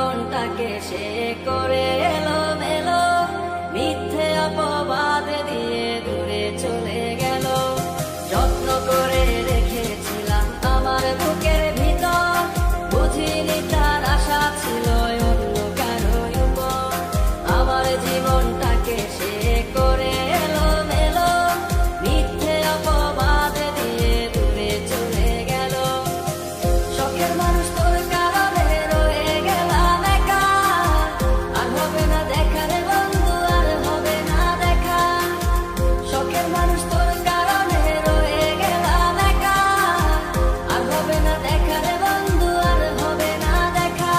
জীবনটাকে সে করে এলো মেলো, মিথ্যে অপবাদ দিয়ে দূরে চলে গেল। যত্ন করে রেখেছিলাম আমার বুকের ভিতর, বুঝিনি তার আশা ছিল অন্য কারো উপর। আমার জীবনটাকে সে করে এলো মেলো, মিথ্যে অপবাদ দিয়ে দূরে চলে গেল। শখের মানুষ তোর কারণে রয়ে গেলাম একা, আর হবে না দেখা রে বন্ধু, আর হবে না দেখা। শখের মানুষ তোর কারণে রয়ে গেলাম একা, আর হবে না দেখা রে বন্ধু, আর হবে না দেখা।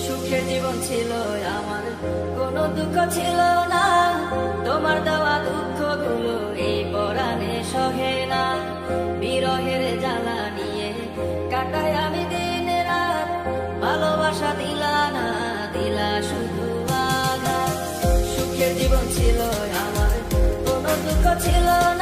সুখের জীবন ছিল আমার, কোনো দুঃখ ছিল না, তোমার দেওয়া দুঃখগুলো এই পরাণে সহে না। বিরহের জ্বালা নিয়ে কাটাই আমি দিন রাত, ভালোবাসা দিলা না, দিলা শুধু আঘাত। সুখের জীবন ছিল আমার, কোনো দুঃখ ছিল না।